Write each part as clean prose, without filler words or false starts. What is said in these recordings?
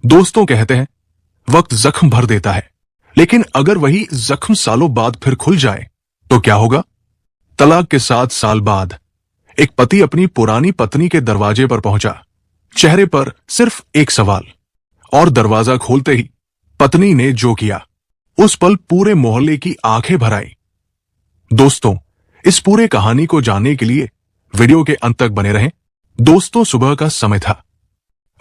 दोस्तों कहते हैं वक्त जख्म भर देता है, लेकिन अगर वही जख्म सालों बाद फिर खुल जाए तो क्या होगा? तलाक के 7 साल बाद एक पति अपनी पुरानी पत्नी के दरवाजे पर पहुंचा। चेहरे पर सिर्फ एक सवाल, और दरवाजा खोलते ही पत्नी ने जो किया उस पल पूरे मोहल्ले की आंखें भर आई। दोस्तों, इस पूरे कहानी को जानने के लिए वीडियो के अंत तक बने रहें। दोस्तों, सुबह का समय था।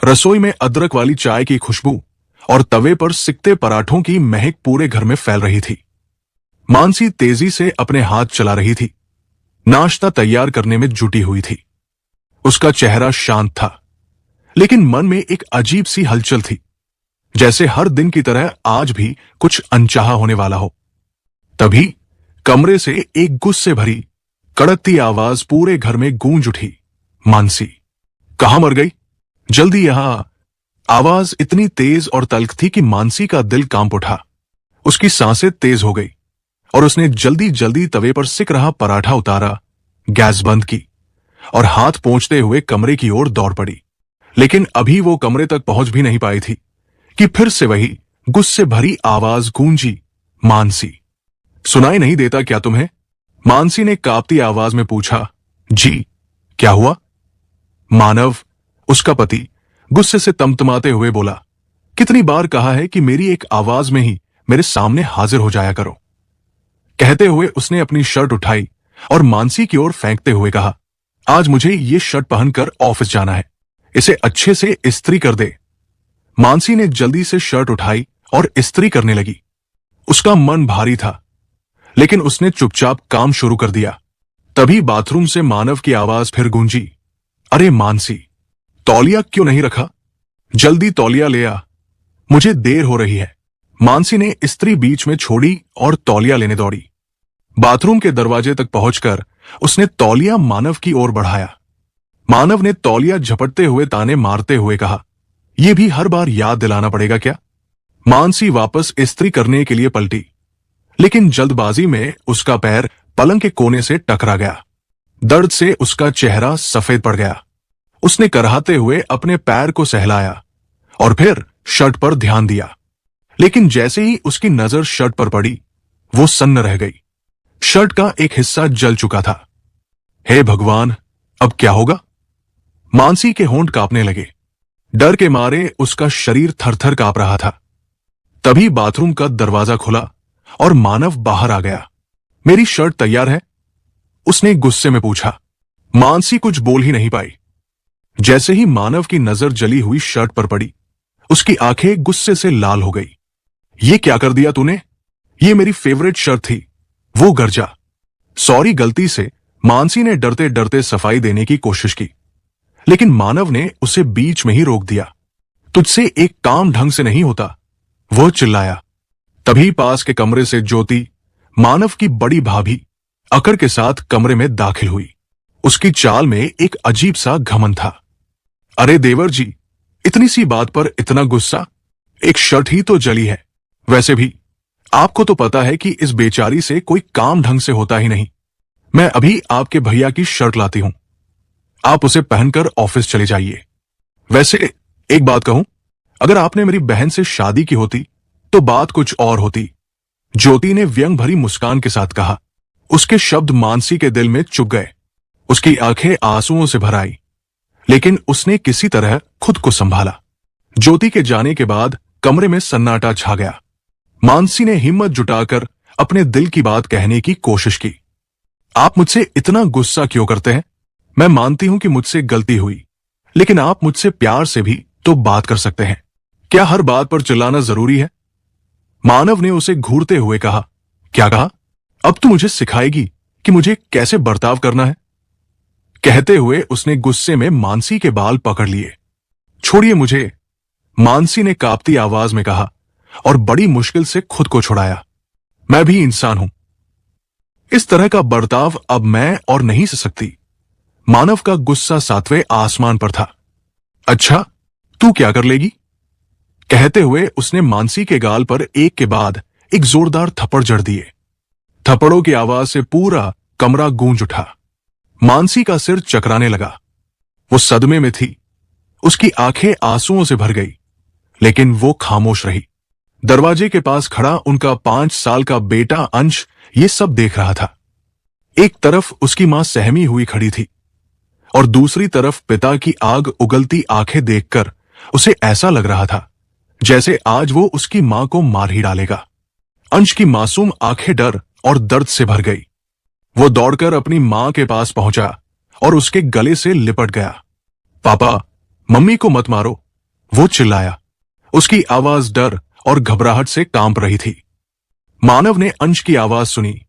रसोई में अदरक वाली चाय की खुशबू और तवे पर सिकते पराठों की महक पूरे घर में फैल रही थी। मानसी तेजी से अपने हाथ चला रही थी, नाश्ता तैयार करने में जुटी हुई थी। उसका चेहरा शांत था, लेकिन मन में एक अजीब सी हलचल थी, जैसे हर दिन की तरह आज भी कुछ अनचाहा होने वाला हो। तभी कमरे से एक गुस्से भरी कड़कती आवाज पूरे घर में गूंज उठी। मानसी, कहां मर गई? जल्दी यहां। आवाज इतनी तेज और तल्ख थी कि मानसी का दिल कांप उठा। उसकी सांसें तेज हो गई और उसने जल्दी जल्दी तवे पर सिक रहा पराठा उतारा, गैस बंद की और हाथ पोंछते हुए कमरे की ओर दौड़ पड़ी। लेकिन अभी वो कमरे तक पहुंच भी नहीं पाई थी कि फिर से वही गुस्से भरी आवाज गूंजी। मानसी, सुनाई नहीं देता क्या तुम्हें? मानसी ने कांपती आवाज में पूछा। जी, क्या हुआ? मानव, उसका पति, गुस्से से तमतमाते हुए बोला। कितनी बार कहा है कि मेरी एक आवाज में ही मेरे सामने हाजिर हो जाया करो। कहते हुए उसने अपनी शर्ट उठाई और मानसी की ओर फेंकते हुए कहा, आज मुझे ये शर्ट पहनकर ऑफिस जाना है, इसे अच्छे से इस्त्री कर दे। मानसी ने जल्दी से शर्ट उठाई और इस्त्री करने लगी। उसका मन भारी था, लेकिन उसने चुपचाप काम शुरू कर दिया। तभी बाथरूम से मानव की आवाज फिर गूंजी। अरे मानसी, तौलिया क्यों नहीं रखा? जल्दी तौलिया ले आ, मुझे देर हो रही है। मानसी ने इस्त्री बीच में छोड़ी और तौलिया लेने दौड़ी। बाथरूम के दरवाजे तक पहुंचकर उसने तौलिया मानव की ओर बढ़ाया। मानव ने तौलिया झपटते हुए ताने मारते हुए कहा, यह भी हर बार याद दिलाना पड़ेगा क्या? मानसी वापस इस्त्री करने के लिए पलटी, लेकिन जल्दबाजी में उसका पैर पलंग के कोने से टकरा गया। दर्द से उसका चेहरा सफेद पड़ गया। उसने कराहते हुए अपने पैर को सहलाया और फिर शर्ट पर ध्यान दिया, लेकिन जैसे ही उसकी नजर शर्ट पर पड़ी, वो सन्न रह गई। शर्ट का एक हिस्सा जल चुका था। हे भगवान, अब क्या होगा? मानसी के होंठ कांपने लगे। डर के मारे उसका शरीर थरथर कांप रहा था। तभी बाथरूम का दरवाजा खुला और मानव बाहर आ गया। मेरी शर्ट तैयार है? उसने गुस्से में पूछा। मानसी कुछ बोल ही नहीं पाई। जैसे ही मानव की नजर जली हुई शर्ट पर पड़ी, उसकी आंखें गुस्से से लाल हो गई। ये क्या कर दिया तूने? ये मेरी फेवरेट शर्ट थी, वो गरजा। सॉरी, गलती से। मानसी ने डरते डरते सफाई देने की कोशिश की, लेकिन मानव ने उसे बीच में ही रोक दिया। तुझसे एक काम ढंग से नहीं होता, वो चिल्लाया। तभी पास के कमरे से ज्योति, मानव की बड़ी भाभी, अकड़ के साथ कमरे में दाखिल हुई। उसकी चाल में एक अजीब सा घमंड था। अरे देवर जी, इतनी सी बात पर इतना गुस्सा? एक शर्ट ही तो जली है। वैसे भी आपको तो पता है कि इस बेचारी से कोई काम ढंग से होता ही नहीं। मैं अभी आपके भैया की शर्ट लाती हूं, आप उसे पहनकर ऑफिस चले जाइए। वैसे एक बात कहूं, अगर आपने मेरी बहन से शादी की होती तो बात कुछ और होती, ज्योति ने व्यंग भरी मुस्कान के साथ कहा। उसके शब्द मानसी के दिल में चुभ गए। उसकी आंखें आंसुओं से भर आई, लेकिन उसने किसी तरह खुद को संभाला। ज्योति के जाने के बाद कमरे में सन्नाटा छा गया। मानसी ने हिम्मत जुटाकर अपने दिल की बात कहने की कोशिश की। आप मुझसे इतना गुस्सा क्यों करते हैं? मैं मानती हूं कि मुझसे गलती हुई, लेकिन आप मुझसे प्यार से भी तो बात कर सकते हैं। क्या हर बात पर चिल्लाना जरूरी है? मानव ने उसे घूरते हुए कहा। क्या कहा? अब तू मुझे सिखाएगी कि मुझे कैसे बर्ताव करना है? कहते हुए उसने गुस्से में मानसी के बाल पकड़ लिए। छोड़िए मुझे, मानसी ने कांपती आवाज में कहा और बड़ी मुश्किल से खुद को छुड़ाया। मैं भी इंसान हूं, इस तरह का बर्ताव अब मैं और नहीं सह सकती। मानव का गुस्सा 7वें आसमान पर था। अच्छा, तू क्या कर लेगी? कहते हुए उसने मानसी के गाल पर एक के बाद एक जोरदार थप्पड़ जड़ दिए। थप्पड़ों की आवाज से पूरा कमरा गूंज उठा। मानसी का सिर चकराने लगा। वो सदमे में थी। उसकी आंखें आंसुओं से भर गई। लेकिन वो खामोश रही। दरवाजे के पास खड़ा उनका 5 साल का बेटा अंश ये सब देख रहा था। एक तरफ उसकी मां सहमी हुई खड़ी थी और दूसरी तरफ पिता की आग उगलती आंखें देखकर उसे ऐसा लग रहा था जैसे आज वो उसकी मां को मार ही डालेगा। अंश की मासूम आंखें डर और दर्द से भर गई। वो दौड़कर अपनी मां के पास पहुंचा और उसके गले से लिपट गया। पापा, मम्मी को मत मारो, वो चिल्लाया। उसकी आवाज डर और घबराहट से कांप रही थी। मानव ने अंश की आवाज सुनी,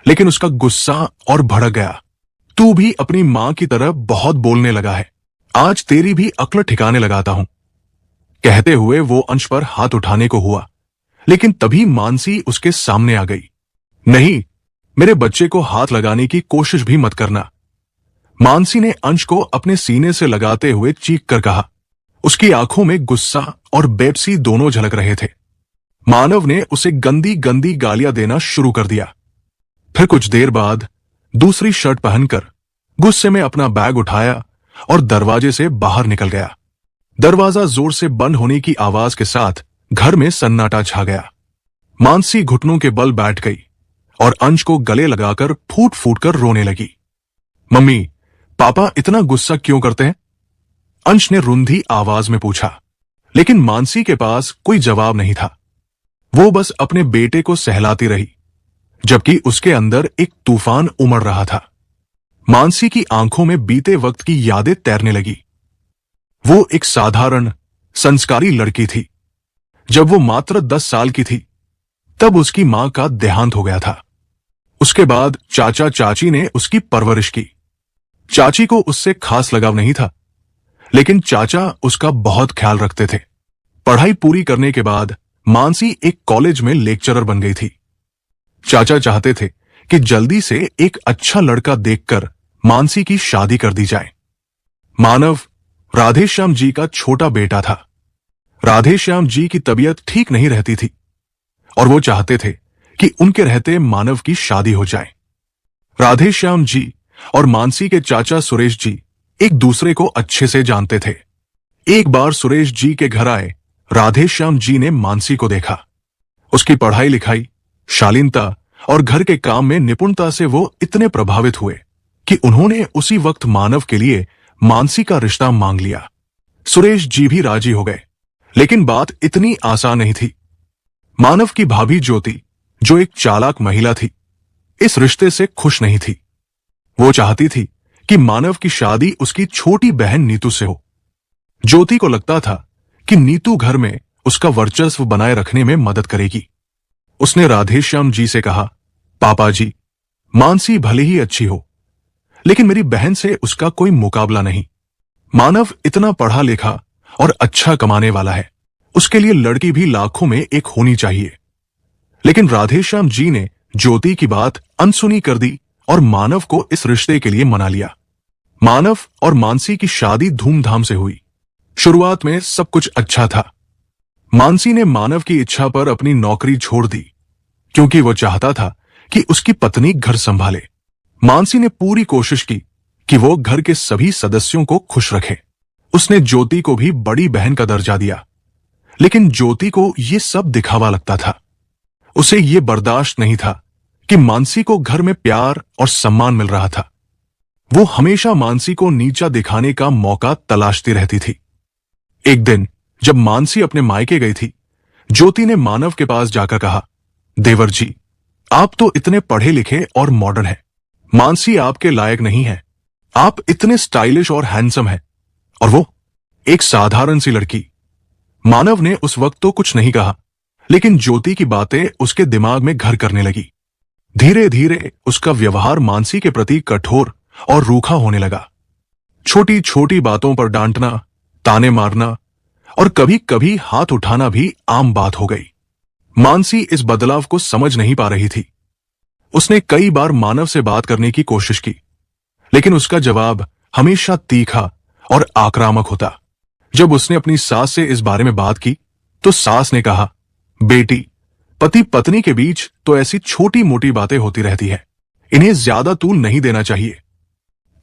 लेकिन उसका गुस्सा और भड़क गया। तू भी अपनी मां की तरह बहुत बोलने लगा है, आज तेरी भी अक्ल ठिकाने लगाता हूं। कहते हुए वो अंश पर हाथ उठाने को हुआ, लेकिन तभी मानसी उसके सामने आ गई। नहीं, मेरे बच्चे को हाथ लगाने की कोशिश भी मत करना, मानसी ने अंश को अपने सीने से लगाते हुए चीख कर कहा। उसकी आंखों में गुस्सा और बेपसी दोनों झलक रहे थे। मानव ने उसे गंदी गंदी गालियां देना शुरू कर दिया। फिर कुछ देर बाद दूसरी शर्ट पहनकर गुस्से में अपना बैग उठाया और दरवाजे से बाहर निकल गया। दरवाजा जोर से बंद होने की आवाज के साथ घर में सन्नाटा छा गया। मानसी घुटनों के बल बैठ गई और अंश को गले लगाकर फूट फूट कर रोने लगी। मम्मी, पापा इतना गुस्सा क्यों करते हैं? अंश ने रुंधी आवाज में पूछा, लेकिन मानसी के पास कोई जवाब नहीं था। वो बस अपने बेटे को सहलाती रही, जबकि उसके अंदर एक तूफान उमड़ रहा था। मानसी की आंखों में बीते वक्त की यादें तैरने लगी। वो एक साधारण, संस्कारी लड़की थी। जब वो मात्र 10 साल की थी, तब उसकी मां का देहांत हो गया था। उसके बाद चाचा चाची ने उसकी परवरिश की। चाची को उससे खास लगाव नहीं था, लेकिन चाचा उसका बहुत ख्याल रखते थे। पढ़ाई पूरी करने के बाद मानसी एक कॉलेज में लेक्चरर बन गई थी। चाचा चाहते थे कि जल्दी से एक अच्छा लड़का देखकर मानसी की शादी कर दी जाए। मानव राधेश्याम जी का छोटा बेटा था। राधेश्याम जी की तबीयत ठीक नहीं रहती थी और वो चाहते थे कि उनके रहते मानव की शादी हो जाए। राधेश्याम जी और मानसी के चाचा सुरेश जी एक दूसरे को अच्छे से जानते थे। एक बार सुरेश जी के घर आए राधेश्याम जी ने मानसी को देखा। उसकी पढ़ाई लिखाई, शालीनता और घर के काम में निपुणता से वो इतने प्रभावित हुए कि उन्होंने उसी वक्त मानव के लिए मानसी का रिश्ता मांग लिया। सुरेश जी भी राजी हो गए, लेकिन बात इतनी आसान नहीं थी। मानव की भाभी ज्योति, जो एक चालाक महिला थी, इस रिश्ते से खुश नहीं थी। वो चाहती थी कि मानव की शादी उसकी छोटी बहन नीतू से हो। ज्योति को लगता था कि नीतू घर में उसका वर्चस्व बनाए रखने में मदद करेगी। उसने राधेश्याम जी से कहा, पापा जी, मानसी भले ही अच्छी हो, लेकिन मेरी बहन से उसका कोई मुकाबला नहीं। मानव इतना पढ़ा लिखा और अच्छा कमाने वाला है, उसके लिए लड़की भी लाखों में एक होनी चाहिए। लेकिन राधेश्याम जी ने ज्योति की बात अनसुनी कर दी और मानव को इस रिश्ते के लिए मना लिया। मानव और मानसी की शादी धूमधाम से हुई। शुरुआत में सब कुछ अच्छा था। मानसी ने मानव की इच्छा पर अपनी नौकरी छोड़ दी, क्योंकि वो चाहता था कि उसकी पत्नी घर संभाले। मानसी ने पूरी कोशिश की कि वो घर के सभी सदस्यों को खुश रखे। उसने ज्योति को भी बड़ी बहन का दर्जा दिया, लेकिन ज्योति को ये सब दिखावा लगता था। उसे ये बर्दाश्त नहीं था कि मानसी को घर में प्यार और सम्मान मिल रहा था। वो हमेशा मानसी को नीचा दिखाने का मौका तलाशती रहती थी। एक दिन जब मानसी अपने मायके गई थी, ज्योति ने मानव के पास जाकर कहा, देवर जी, आप तो इतने पढ़े लिखे और मॉडर्न हैं, मानसी आपके लायक नहीं है। आप इतने स्टाइलिश और हैंडसम हैं, और वो एक साधारण सी लड़की। मानव ने उस वक्त तो कुछ नहीं कहा, लेकिन ज्योति की बातें उसके दिमाग में घर करने लगी। धीरे धीरे उसका व्यवहार मानसी के प्रति कठोर और रूखा होने लगा। छोटी छोटी बातों पर डांटना, ताने मारना और कभी कभी हाथ उठाना भी आम बात हो गई। मानसी इस बदलाव को समझ नहीं पा रही थी। उसने कई बार मानव से बात करने की कोशिश की, लेकिन उसका जवाब हमेशा तीखा और आक्रामक होता। जब उसने अपनी सास से इस बारे में बात की, तो सास ने कहा, बेटी, पति पत्नी के बीच तो ऐसी छोटी मोटी बातें होती रहती है, इन्हें ज्यादा तूल नहीं देना चाहिए।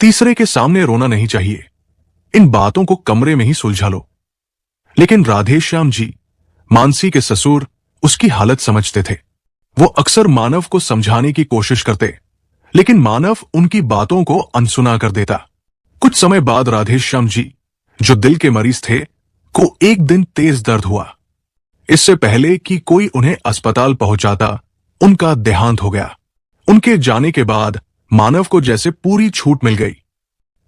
तीसरे के सामने रोना नहीं चाहिए। इन बातों को कमरे में ही सुलझा लो। लेकिन राधेश्याम जी, मानसी के ससुर, उसकी हालत समझते थे। वो अक्सर मानव को समझाने की कोशिश करते, लेकिन मानव उनकी बातों को अनसुना कर देता। कुछ समय बाद राधेश्याम जी, जो दिल के मरीज थे, को एक दिन तेज दर्द हुआ। इससे पहले कि कोई उन्हें अस्पताल पहुंचाता, उनका देहांत हो गया। उनके जाने के बाद मानव को जैसे पूरी छूट मिल गई।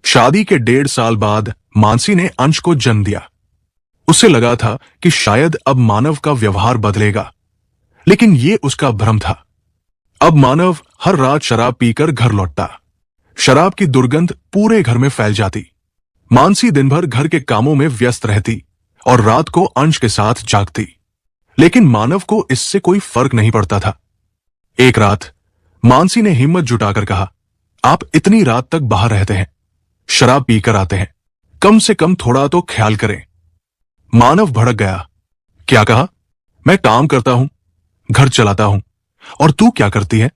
शादी के 1.5 साल बाद मानसी ने अंश को जन्म दिया। उसे लगा था कि शायद अब मानव का व्यवहार बदलेगा, लेकिन ये उसका भ्रम था। अब मानव हर रात शराब पीकर घर लौटता। शराब की दुर्गंध पूरे घर में फैल जाती। मानसी दिन भर घर के कामों में व्यस्त रहती और रात को अंश के साथ जागती, लेकिन मानव को इससे कोई फर्क नहीं पड़ता था। एक रात मानसी ने हिम्मत जुटाकर कहा, आप इतनी रात तक बाहर रहते हैं, शराब पीकर आते हैं, कम से कम थोड़ा तो ख्याल करें। मानव भड़क गया। क्या कहा? मैं काम करता हूं, घर चलाता हूं, और तू क्या करती है?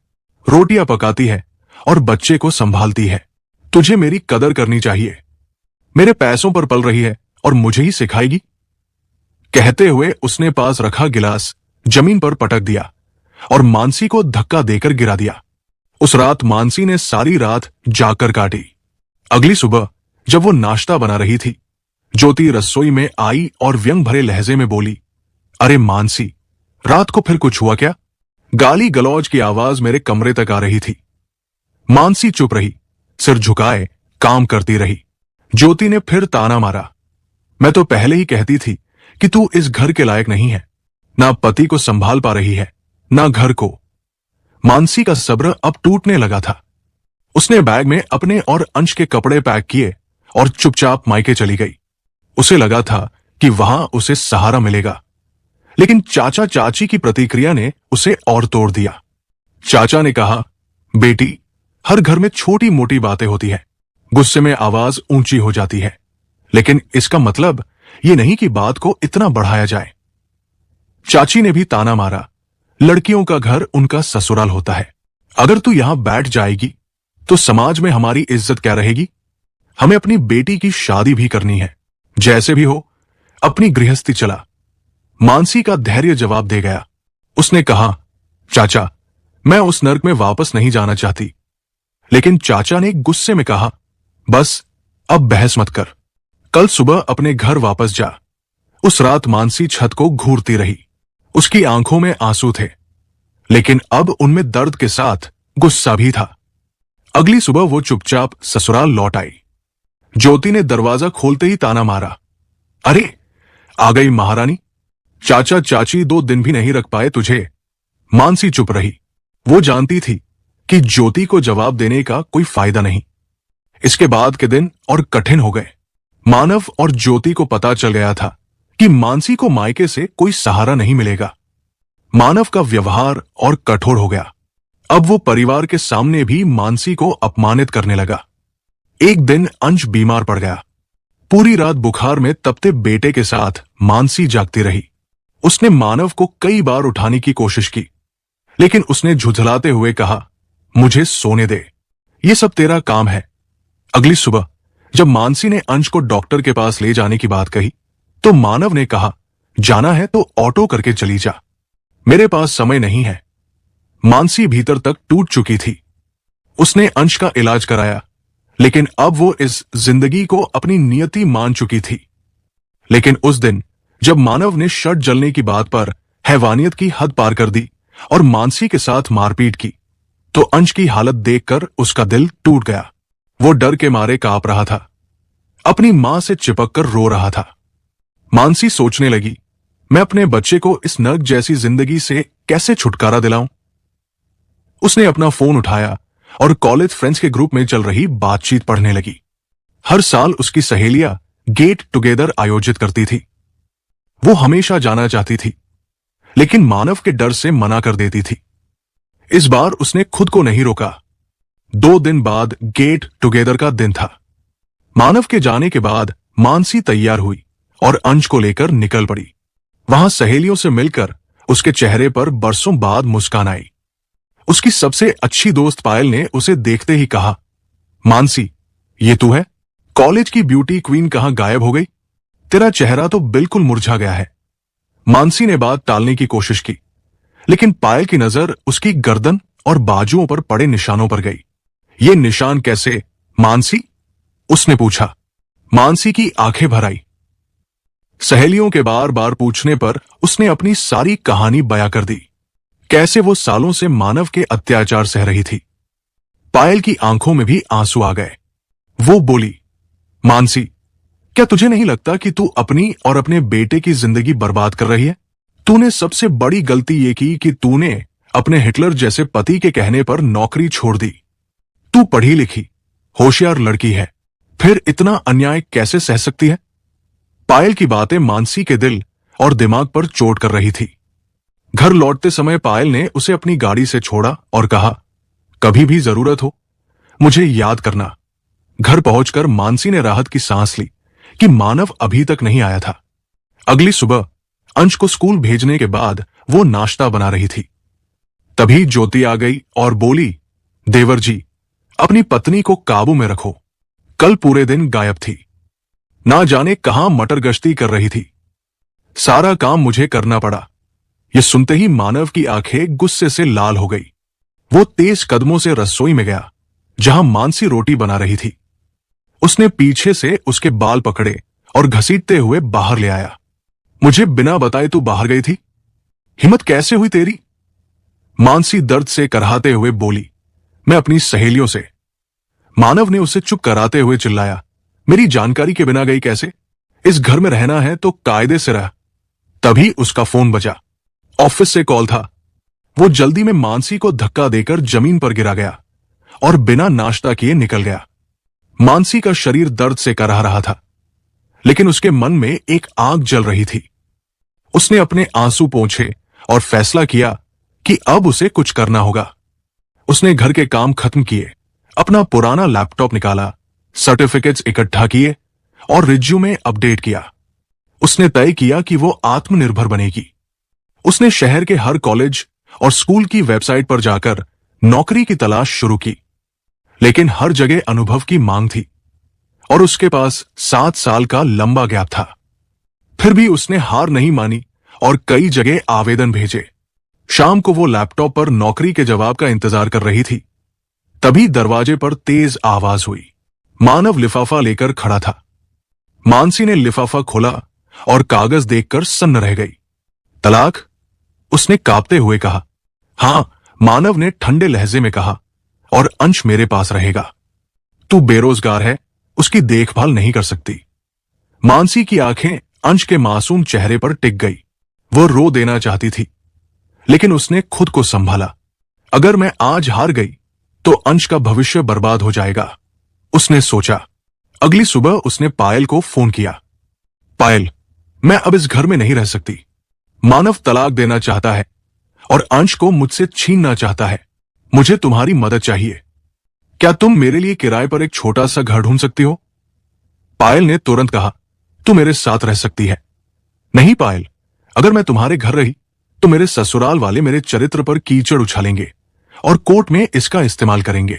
रोटियां पकाती है और बच्चे को संभालती है। तुझे मेरी कदर करनी चाहिए। मेरे पैसों पर पल रही है और मुझे ही सिखाएगी? कहते हुए उसने पास रखा गिलास जमीन पर पटक दिया और मानसी को धक्का देकर गिरा दिया। उस रात मानसी ने सारी रात जागकर काटी। अगली सुबह जब वो नाश्ता बना रही थी, ज्योति रसोई में आई और व्यंग भरे लहजे में बोली, अरे मानसी, रात को फिर कुछ हुआ क्या? गाली गलौज की आवाज मेरे कमरे तक आ रही थी। मानसी चुप रही, सिर झुकाए काम करती रही। ज्योति ने फिर ताना मारा, मैं तो पहले ही कहती थी कि तू इस घर के लायक नहीं है। ना पति को संभाल पा रही है, ना घर को। मानसी का सब्र अब टूटने लगा था। उसने बैग में अपने और अंश के कपड़े पैक किए और चुपचाप मायके चली गई। उसे लगा था कि वहां उसे सहारा मिलेगा, लेकिन चाचा चाची की प्रतिक्रिया ने उसे और तोड़ दिया। चाचा ने कहा, बेटी, हर घर में छोटी मोटी बातें होती है, गुस्से में आवाज ऊंची हो जाती है, लेकिन इसका मतलब ये नहीं कि बात को इतना बढ़ाया जाए। चाची ने भी ताना मारा, लड़कियों का घर उनका ससुराल होता है। अगर तू यहां बैठ जाएगी तो समाज में हमारी इज्जत क्या रहेगी? हमें अपनी बेटी की शादी भी करनी है, जैसे भी हो अपनी गृहस्थी चला। मानसी का धैर्य जवाब दे गया। उसने कहा, चाचा, मैं उस नर्क में वापस नहीं जाना चाहती। लेकिन चाचा ने गुस्से में कहा, बस अब बहस मत कर, कल सुबह अपने घर वापस जा। उस रात मानसी छत को घूरती रही। उसकी आंखों में आंसू थे, लेकिन अब उनमें दर्द के साथ गुस्सा भी था। अगली सुबह वो चुपचाप ससुराल लौट आई। ज्योति ने दरवाजा खोलते ही ताना मारा, अरे आ गई महारानी, चाचा चाची 2 दिन भी नहीं रख पाए तुझे। मानसी चुप रही। वो जानती थी कि ज्योति को जवाब देने का कोई फायदा नहीं। इसके बाद के दिन और कठिन हो गए। मानव और ज्योति को पता चल गया था कि मानसी को मायके से कोई सहारा नहीं मिलेगा। मानव का व्यवहार और कठोर हो गया। अब वो परिवार के सामने भी मानसी को अपमानित करने लगा। एक दिन अंश बीमार पड़ गया। पूरी रात बुखार में तपते बेटे के साथ मानसी जागती रही। उसने मानव को कई बार उठाने की कोशिश की, लेकिन उसने झुंझलाते हुए कहा, मुझे सोने दे, ये सब तेरा काम है। अगली सुबह जब मानसी ने अंश को डॉक्टर के पास ले जाने की बात कही, तो मानव ने कहा, जाना है तो ऑटो करके चली जा, मेरे पास समय नहीं है। मानसी भीतर तक टूट चुकी थी। उसने अंश का इलाज कराया, लेकिन अब वो इस जिंदगी को अपनी नियति मान चुकी थी। लेकिन उस दिन जब मानव ने शर्ट जलने की बात पर हैवानियत की हद पार कर दी और मानसी के साथ मारपीट की, तो अंश की हालत देखकर उसका दिल टूट गया। वो डर के मारे कांप रहा था, अपनी मां से चिपककर रो रहा था। मानसी सोचने लगी, मैं अपने बच्चे को इस नर्क जैसी जिंदगी से कैसे छुटकारा दिलाऊं? उसने अपना फोन उठाया और कॉलेज फ्रेंड्स के ग्रुप में चल रही बातचीत पढ़ने लगी। हर साल उसकी सहेलियां गेट टुगेदर आयोजित करती थी। वो हमेशा जाना चाहती थी, लेकिन मानव के डर से मना कर देती थी। इस बार उसने खुद को नहीं रोका। 2 दिन बाद गेट टुगेदर का दिन था। मानव के जाने के बाद मानसी तैयार हुई और अंश को लेकर निकल पड़ी। वहां सहेलियों से मिलकर उसके चेहरे पर बरसों बाद मुस्कान आई। उसकी सबसे अच्छी दोस्त पायल ने उसे देखते ही कहा, मानसी, ये तू है? कॉलेज की ब्यूटी क्वीन कहां गायब हो गई? तेरा चेहरा तो बिल्कुल मुरझा गया है। मानसी ने बात टालने की कोशिश की, लेकिन पायल की नजर उसकी गर्दन और बाजुओं पर पड़े निशानों पर गई। ये निशान कैसे, मानसी? उसने पूछा। मानसी की आंखें भर आई। सहेलियों के बार बार पूछने पर उसने अपनी सारी कहानी बयां कर दी, कैसे वो सालों से मानव के अत्याचार सह रही थी। पायल की आंखों में भी आंसू आ गए। वो बोली, मानसी, क्या तुझे नहीं लगता कि तू अपनी और अपने बेटे की जिंदगी बर्बाद कर रही है? तूने सबसे बड़ी गलती ये की कि तूने अपने हिटलर जैसे पति के कहने पर नौकरी छोड़ दी। तू पढ़ी लिखी, होशियार लड़की है, फिर इतना अन्याय कैसे सह सकती है? पायल की बातें मानसी के दिल और दिमाग पर चोट कर रही थी। घर लौटते समय पायल ने उसे अपनी गाड़ी से छोड़ा और कहा, कभी भी जरूरत हो मुझे याद करना। घर पहुंचकर मानसी ने राहत की सांस ली कि मानव अभी तक नहीं आया था। अगली सुबह अंश को स्कूल भेजने के बाद वो नाश्ता बना रही थी। तभी ज्योति आ गई और बोली, देवर जी, अपनी पत्नी को काबू में रखो। कल पूरे दिन गायब थी, ना जाने कहां मटर गश्ती कर रही थी। सारा काम मुझे करना पड़ा। ये सुनते ही मानव की आंखें गुस्से से लाल हो गई। वो तेज कदमों से रसोई में गया जहां मानसी रोटी बना रही थी। उसने पीछे से उसके बाल पकड़े और घसीटते हुए बाहर ले आया। मुझे बिना बताए तू बाहर गई थी? हिम्मत कैसे हुई तेरी? मानसी दर्द से कराहते हुए बोली, मैं अपनी सहेलियों से। मानव ने उसे चुप कराते हुए चिल्लाया, मेरी जानकारी के बिना गई कैसे? इस घर में रहना है तो कायदे से रह। तभी उसका फोन बजा। ऑफिस से कॉल था। वो जल्दी में मानसी को धक्का देकर जमीन पर गिरा गया और बिना नाश्ता किए निकल गया। मानसी का शरीर दर्द से कराह रहा था, लेकिन उसके मन में एक आग जल रही थी। उसने अपने आंसू पोंछे और फैसला किया कि अब उसे कुछ करना होगा। उसने घर के काम खत्म किए, अपना पुराना लैपटॉप निकाला, सर्टिफिकेट्स इकट्ठा किए और रिज्यूमे अपडेट किया। उसने तय किया कि वो आत्मनिर्भर बनेगी। उसने शहर के हर कॉलेज और स्कूल की वेबसाइट पर जाकर नौकरी की तलाश शुरू की, लेकिन हर जगह अनुभव की मांग थी और उसके पास 7 साल का लंबा गैप था। फिर भी उसने हार नहीं मानी और कई जगह आवेदन भेजे। शाम को वो लैपटॉप पर नौकरी के जवाब का इंतजार कर रही थी। तभी दरवाजे पर तेज आवाज हुई। मानव लिफाफा लेकर खड़ा था। मानसी ने लिफाफा खोला और कागज देखकर सन्न रह गई। तलाक? उसने कांपते हुए कहा। हां, मानव ने ठंडे लहजे में कहा, और अंश मेरे पास रहेगा। तू बेरोजगार है, उसकी देखभाल नहीं कर सकती। मानसी की आंखें अंश के मासूम चेहरे पर टिक गई। वो रो देना चाहती थी, लेकिन उसने खुद को संभाला। अगर मैं आज हार गई तो अंश का भविष्य बर्बाद हो जाएगा, उसने सोचा। अगली सुबह उसने पायल को फोन किया। पायल, मैं अब इस घर में नहीं रह सकती। मानव तलाक देना चाहता है और अंश को मुझसे छीनना चाहता है। मुझे तुम्हारी मदद चाहिए। क्या तुम मेरे लिए किराए पर एक छोटा सा घर ढूंढ सकती हो? पायल ने तुरंत कहा, तू मेरे साथ रह सकती है। नहीं पायल, अगर मैं तुम्हारे घर रही तो मेरे ससुराल वाले मेरे चरित्र पर कीचड़ उछालेंगे और कोर्ट में इसका इस्तेमाल करेंगे।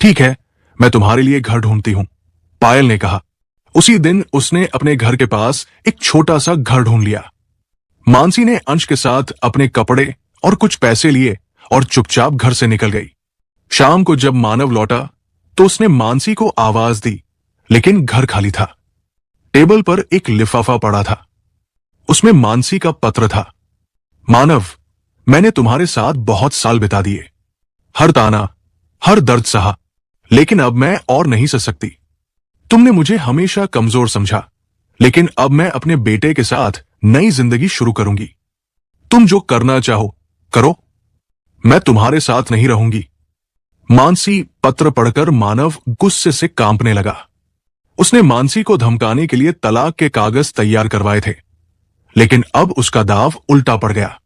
ठीक है, मैं तुम्हारे लिए घर ढूंढती हूं, पायल ने कहा। उसी दिन उसने अपने घर के पास एक छोटा सा घर ढूंढ लिया। मानसी ने अंश के साथ अपने कपड़े और कुछ पैसे लिए और चुपचाप घर से निकल गई। शाम को जब मानव लौटा तो उसने मानसी को आवाज दी, लेकिन घर खाली था। टेबल पर एक लिफाफा पड़ा था। उसमें मानसी का पत्र था। मानव, मैंने तुम्हारे साथ बहुत साल बिता दिए। हर ताना, हर दर्द सहा, लेकिन अब मैं और नहीं सह सकती। तुमने मुझे हमेशा कमजोर समझा, लेकिन अब मैं अपने बेटे के साथ नई जिंदगी शुरू करूंगी। तुम जो करना चाहो करो, मैं तुम्हारे साथ नहीं रहूंगी। मानसी पत्र पढ़कर मानव गुस्से से कांपने लगा। उसने मानसी को धमकाने के लिए तलाक के कागज तैयार करवाए थे, लेकिन अब उसका दाव उल्टा पड़ गया।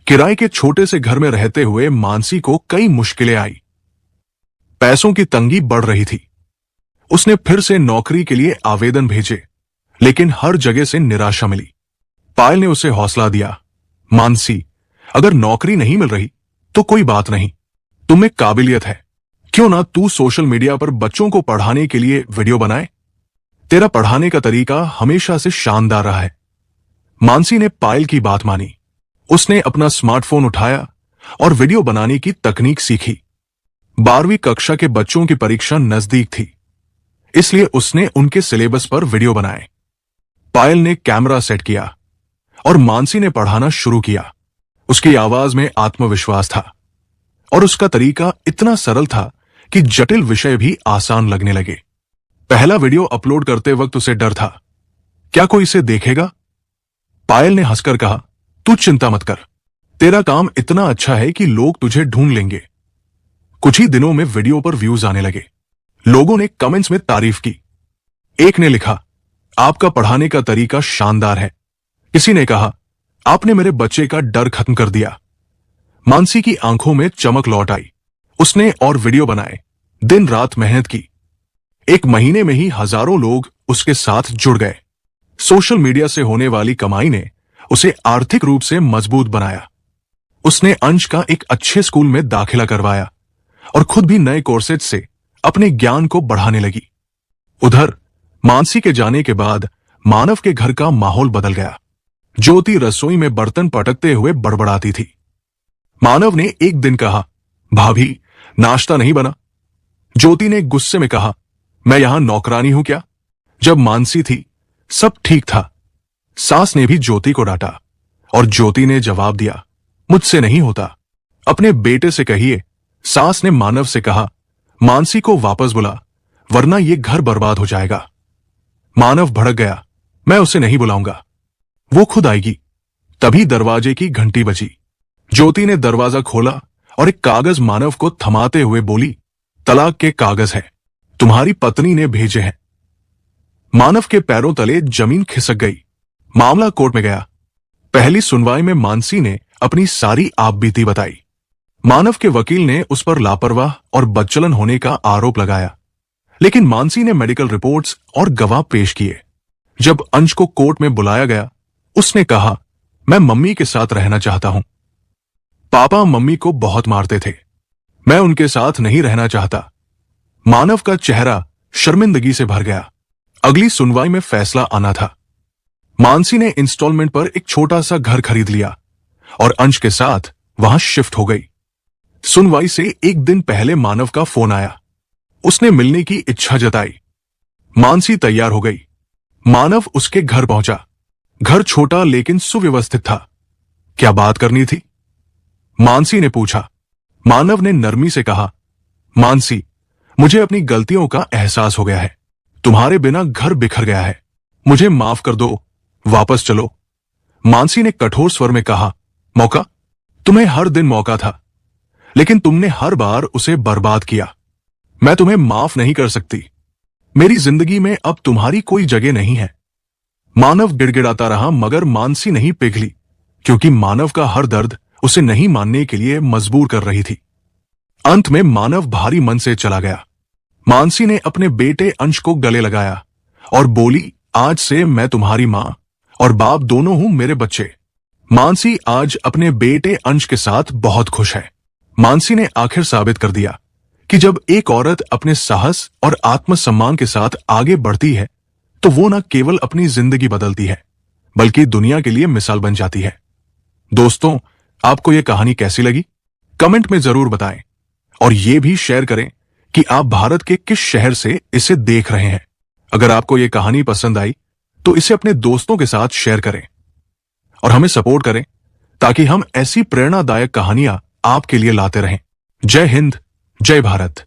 किराए के छोटे से घर में रहते हुए मानसी को कई मुश्किलें आई। पैसों की तंगी बढ़ रही थी। उसने फिर से नौकरी के लिए आवेदन भेजे, लेकिन हर जगह से निराशा मिली। पायल ने उसे हौसला दिया, मानसी, अगर नौकरी नहीं मिल रही तो कोई बात नहीं, तुम्हें काबिलियत है। क्यों ना तू सोशल मीडिया पर बच्चों को पढ़ाने के लिए वीडियो बनाए? तेरा पढ़ाने का तरीका हमेशा से शानदार रहा है। मानसी ने पायल की बात मानी। उसने अपना स्मार्टफोन उठाया और वीडियो बनाने की तकनीक सीखी। 12वीं कक्षा के बच्चों की परीक्षा नजदीक थी, इसलिए उसने उनके सिलेबस पर वीडियो बनाए। पायल ने कैमरा सेट किया और मानसी ने पढ़ाना शुरू किया। उसकी आवाज में आत्मविश्वास था और उसका तरीका इतना सरल था कि जटिल विषय भी आसान लगने लगे। पहला वीडियो अपलोड करते वक्त उसे डर था, क्या कोई इसे देखेगा? पायल ने हंसकर कहा, तू चिंता मत कर, तेरा काम इतना अच्छा है कि लोग तुझे ढूंढ लेंगे। कुछ ही दिनों में वीडियो पर व्यूज आने लगे। लोगों ने कमेंट्स में तारीफ की। एक ने लिखा, आपका पढ़ाने का तरीका शानदार है। किसी ने कहा, आपने मेरे बच्चे का डर खत्म कर दिया। मानसी की आंखों में चमक लौट आई। उसने और वीडियो बनाए, दिन रात मेहनत की। 1 महीने में ही हजारों लोग उसके साथ जुड़ गए। सोशल मीडिया से होने वाली कमाई ने उसे आर्थिक रूप से मजबूत बनाया। उसने अंश का एक अच्छे स्कूल में दाखिला करवाया और खुद भी नए कोर्सेज से अपने ज्ञान को बढ़ाने लगी। उधर मानसी के जाने के बाद मानव के घर का माहौल बदल गया। ज्योति रसोई में बर्तन पटकते हुए बड़बड़ाती थी। मानव ने एक दिन कहा, भाभी नाश्ता नहीं बना। ज्योति ने गुस्से में कहा, मैं यहां नौकरानी हूं क्या? जब मानसी थी सब ठीक था। सास ने भी ज्योति को डांटा और ज्योति ने जवाब दिया, मुझसे नहीं होता, अपने बेटे से कहिए। सास ने मानव से कहा, मानसी को वापस बुला, वरना ये घर बर्बाद हो जाएगा। मानव भड़क गया, मैं उसे नहीं बुलाऊंगा, वो खुद आएगी। तभी दरवाजे की घंटी बजी। ज्योति ने दरवाजा खोला और एक कागज मानव को थमाते हुए बोली, तलाक के कागज है, तुम्हारी पत्नी ने भेजे हैं। मानव के पैरों तले जमीन खिसक गई। मामला कोर्ट में गया। पहली सुनवाई में मानसी ने अपनी सारी आपबीती बताई। मानव के वकील ने उस पर लापरवाह और बदचलन होने का आरोप लगाया, लेकिन मानसी ने मेडिकल रिपोर्ट्स और गवाह पेश किए। जब अंश को कोर्ट में बुलाया गया, उसने कहा, मैं मम्मी के साथ रहना चाहता हूं। पापा मम्मी को बहुत मारते थे, मैं उनके साथ नहीं रहना चाहता। मानव का चेहरा शर्मिंदगी से भर गया। अगली सुनवाई में फैसला आना था। मानसी ने इंस्टॉलमेंट पर एक छोटा सा घर खरीद लिया और अंश के साथ वहां शिफ्ट हो गई। सुनवाई से एक दिन पहले मानव का फोन आया। उसने मिलने की इच्छा जताई। मानसी तैयार हो गई। मानव उसके घर पहुंचा। घर छोटा लेकिन सुव्यवस्थित था। क्या बात करनी थी? मानसी ने पूछा। मानव ने नरमी से कहा, मानसी, मुझे अपनी गलतियों का एहसास हो गया है। तुम्हारे बिना घर बिखर गया है, मुझे माफ कर दो, वापस चलो। मानसी ने कठोर स्वर में कहा, मौका? तुम्हें हर दिन मौका था, लेकिन तुमने हर बार उसे बर्बाद किया। मैं तुम्हें माफ नहीं कर सकती। मेरी जिंदगी में अब तुम्हारी कोई जगह नहीं है। मानव गिड़गिड़ाता रहा, मगर मानसी नहीं पिघली, क्योंकि मानव का हर दर्द उसे नहीं मानने के लिए मजबूर कर रही थी। अंत में मानव भारी मन से चला गया। मानसी ने अपने बेटे अंश को गले लगाया और बोली, आज से मैं तुम्हारी मां और बाप दोनों हूं मेरे बच्चे। मानसी आज अपने बेटे अंश के साथ बहुत खुश है। मानसी ने आखिर साबित कर दिया कि जब एक औरत अपने साहस और आत्मसम्मान के साथ आगे बढ़ती है, तो वो न केवल अपनी जिंदगी बदलती है, बल्कि दुनिया के लिए मिसाल बन जाती है। दोस्तों, आपको यह कहानी कैसी लगी? कमेंट में जरूर बताएं और ये भी शेयर करें कि आप भारत के किस शहर से इसे देख रहे हैं। अगर आपको यह कहानी पसंद आई तो इसे अपने दोस्तों के साथ शेयर करें और हमें सपोर्ट करें, ताकि हम ऐसी प्रेरणादायक कहानियां आपके लिए लाते रहें। जय हिंद, जय भारत।